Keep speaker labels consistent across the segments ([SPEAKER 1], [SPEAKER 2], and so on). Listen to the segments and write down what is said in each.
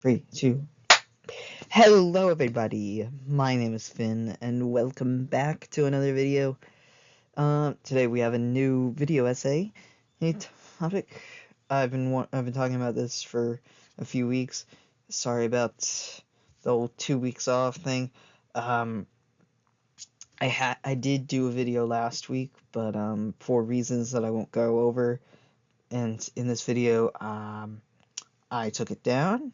[SPEAKER 1] Three, two. Hello, everybody. My name is Finn, and welcome back to another video. Today we have a new video essay, a topic. I've been talking about this for a few weeks. Sorry about the whole 2 weeks off thing. Um, I did do a video last week, but for reasons that I won't go over, and in this video, I took it down.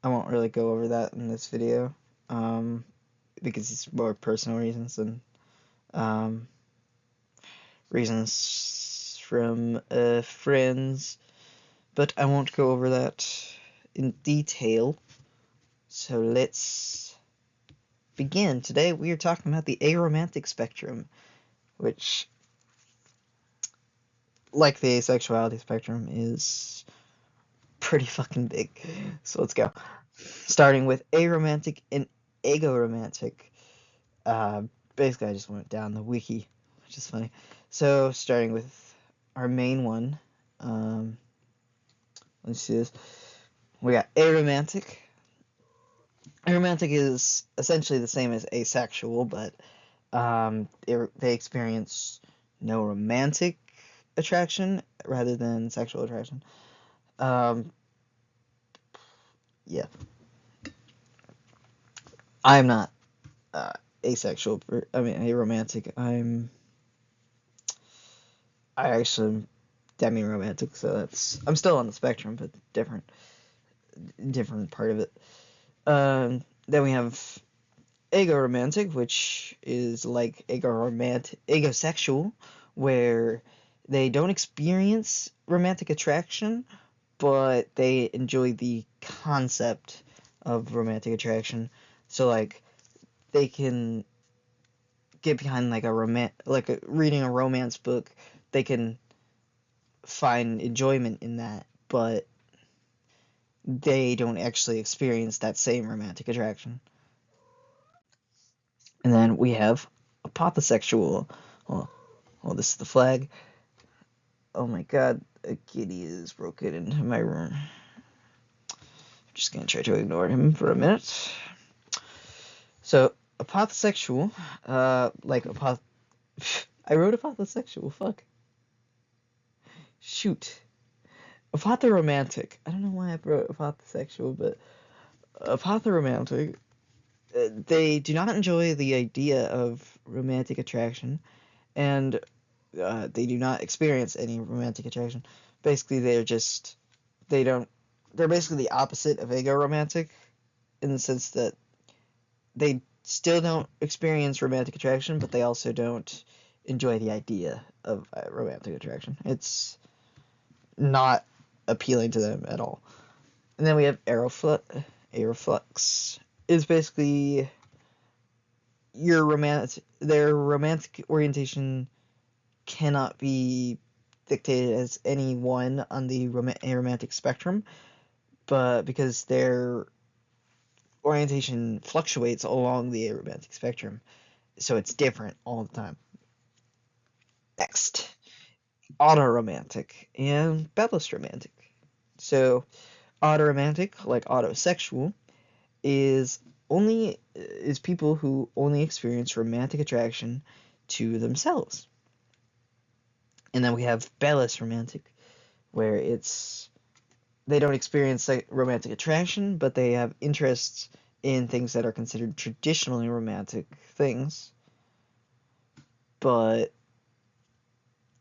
[SPEAKER 1] I won't really go over that in this video, because it's more personal reasons than um, reasons from friends. But I won't go over that in detail. So let's begin. Today we are talking about the aromantic spectrum, which, like the asexuality spectrum, is pretty fucking big. So let's go. Starting with aromantic and agoromantic. Uh, Basically, I just went down the wiki, which is funny. So, starting with our main one, let's see this. We got aromantic. Aromantic is essentially the same as asexual, but they experience no romantic attraction rather than sexual attraction. Um, yeah, I'm not asexual. I mean, aromantic. I actually am demi-romantic, so I'm still on the spectrum, but different part of it. Then we have agoromantic, which is like agosexual, where they don't experience romantic attraction, but they enjoy the concept of romantic attraction. So like they can get behind like reading a romance book, they can find enjoyment in that, but they don't actually experience that same romantic attraction. And then we have apothosexual. This is the flag. Oh my god, a kitty is broken into my room. I'm just gonna try to ignore him for a minute. So, apothosexual, I wrote apothosexual, fuck. Shoot. Apothoromantic. I don't know why I wrote apothosexual, but apothoromantic, they do not enjoy the idea of romantic attraction, and they do not experience any romantic attraction. Basically, they don't, they're basically the opposite of agoromantic in the sense that they still don't experience romantic attraction, but they also don't enjoy the idea of romantic attraction. It's not appealing to them at all. And then we have Aeroflux is basically their romantic orientation cannot be dictated as any one on the aromantic spectrum, but because their orientation fluctuates along the aromantic spectrum, so it's different all the time. Next, autoromantic and ballast romantic. So, autoromantic, like autosexual, is people who only experience romantic attraction to themselves. And then we have ballast romantic, where they don't experience like romantic attraction, but they have interests in things that are considered traditionally romantic things. But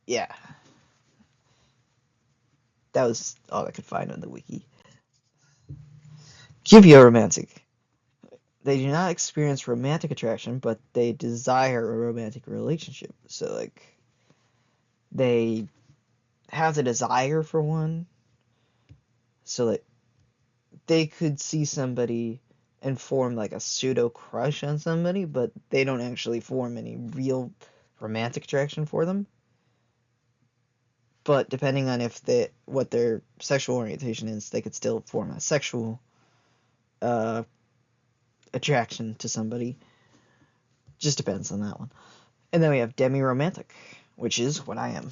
[SPEAKER 1] yeah, that was all I could find on the wiki. Cubioromantic. They do not experience romantic attraction, but they desire a romantic relationship. So like they have the desire for one. So like they could see somebody and form like a pseudo crush on somebody, but they don't actually form any real romantic attraction for them. But depending on what their sexual orientation is, they could still form a sexual attraction to somebody. Just depends on that one. And then we have demi-romantic, which is what I am.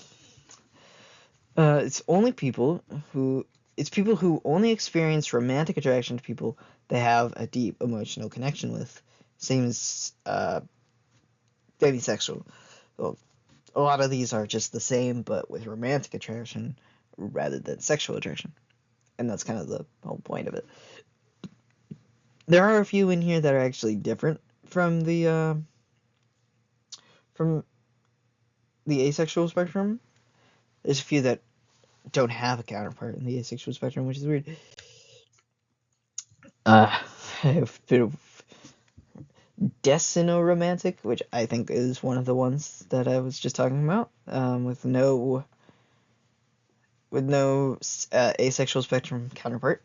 [SPEAKER 1] It's only people who it's people who only experience romantic attraction to people they have a deep emotional connection with. Same as demisexual. Well, a lot of these are just the same, but with romantic attraction rather than sexual attraction. And that's kind of the whole point of it. There are a few in here that are actually different from the asexual spectrum. There's a few that don't have a counterpart in the asexual spectrum, which is weird. I have a bit of decino-romantic, which I think is one of the ones that I was just talking about, with no asexual spectrum counterpart.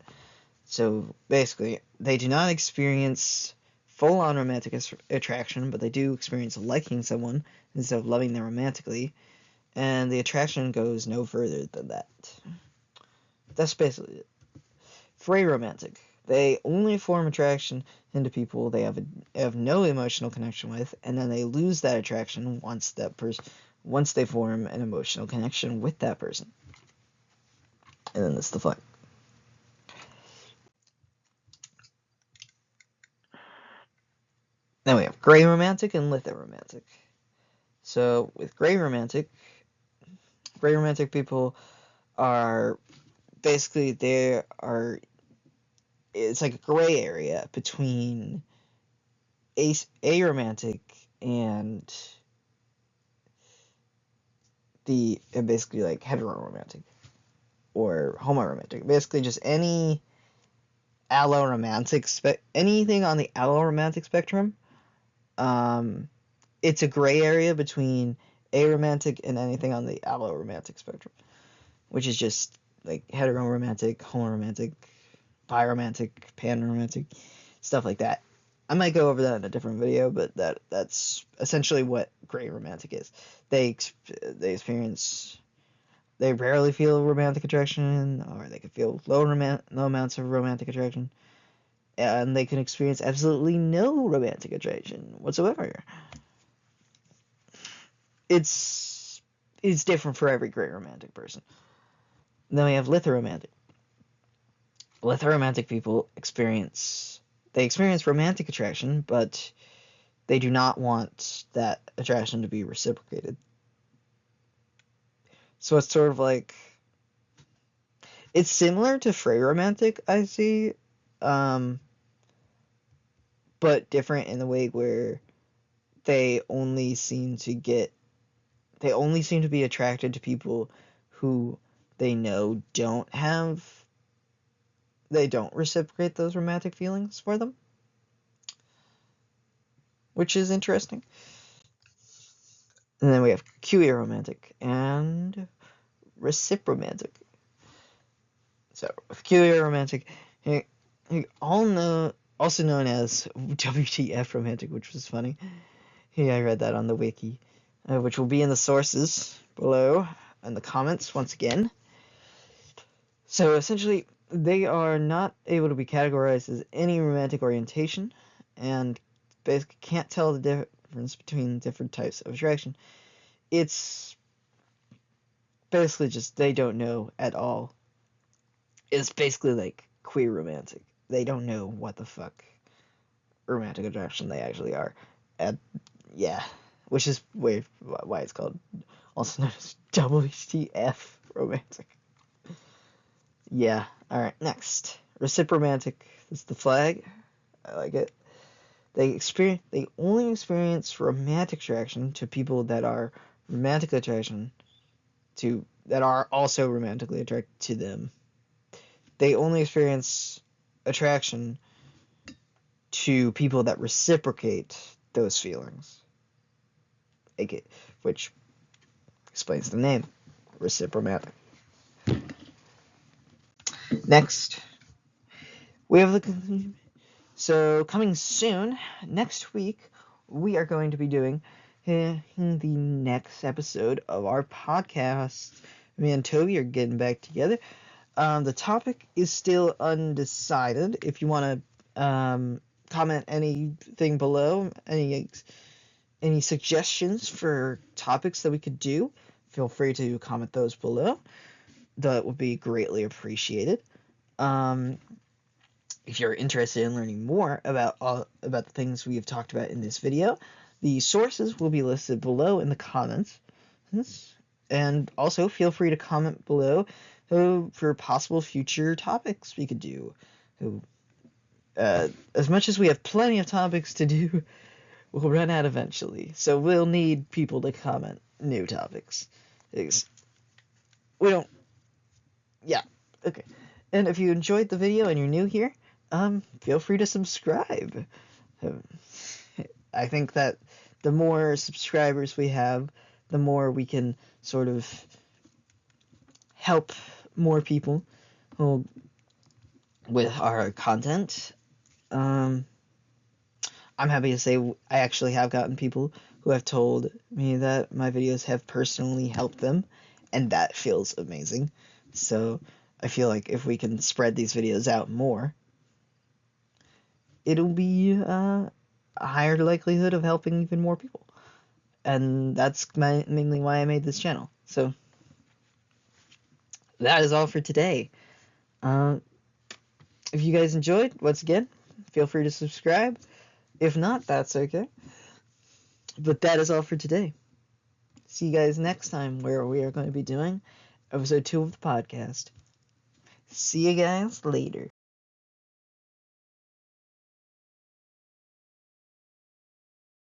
[SPEAKER 1] So basically, they do not experience full-on romantic attraction, but they do experience liking someone instead of loving them romantically, and the attraction goes no further than that. That's basically it. For aromantic, they only form attraction into people they have no emotional connection with, and then they lose that attraction once they form an emotional connection with that person. And then that's the fun. Then we have gray romantic and litho romantic. So with gray romantic people are basically it's like a gray area between aromantic and basically like heteroromantic or homoromantic. Basically just any anything on the alloromantic spectrum. It's a gray area between aromantic and anything on the alloromantic spectrum, which is just like heteroromantic, homoromantic, biromantic, panromantic, stuff like that. I might go over that in a different video, but that's essentially what gray romantic is. They rarely feel romantic attraction, or they can feel low amounts of romantic attraction, and they can experience absolutely no romantic attraction whatsoever. It's different for every gray romantic person. Then we have lithoromantic. Lithoromantic people experience romantic attraction, but they do not want that attraction to be reciprocated. So it's sort of like, it's similar to phraromantic, I see, but different in the way where they only seem to be attracted to people who they know don't reciprocate those romantic feelings for them, which is interesting. And then we have QE-romantic and recipromantic. So with QE-romantic, also known as WTF romantic, which was funny. I read that on the wiki, which will be in the sources below in the comments once again. So essentially, they are not able to be categorized as any romantic orientation, and basically can't tell the difference between different types of attraction. It's basically just they don't know at all. It's basically like queer romantic. They don't know what the fuck romantic attraction they actually are. Yeah, which is why it's called, also known as WTF romantic. Yeah, alright, next. Recipromantic is the flag. I like it. They only experience romantic attraction to people that are also romantically attracted to them. They only experience attraction to people that reciprocate those feelings. Which explains the name, recipromantic. Next, we have so coming soon, next week, we are going to be doing the next episode of our podcast. Me and Toby are getting back together. The topic is still undecided. If you want to comment anything below, any suggestions for topics that we could do, feel free to comment those below. that would be greatly appreciated. If you're interested in learning more about the things we have talked about in this video, the sources will be listed below in the comments. And also feel free to comment below for possible future topics we could do. As much as we have plenty of topics to do, we'll run out eventually. So we'll need people to comment new topics. We don't... Yeah, okay. And if you enjoyed the video and you're new here, feel free to subscribe. I think that the more subscribers we have, the more we can sort of help more people with our content. I'm happy to say I actually have gotten people who have told me that my videos have personally helped them, and that feels amazing. So I feel like if we can spread these videos out more, it'll be a higher likelihood of helping even more people. And that's mainly why I made this channel. So that is all for today. If you guys enjoyed, once again, feel free to subscribe. If not, that's okay. But that is all for today. See you guys next time, where we are going to be doing episode 2 of the podcast. See you guys later.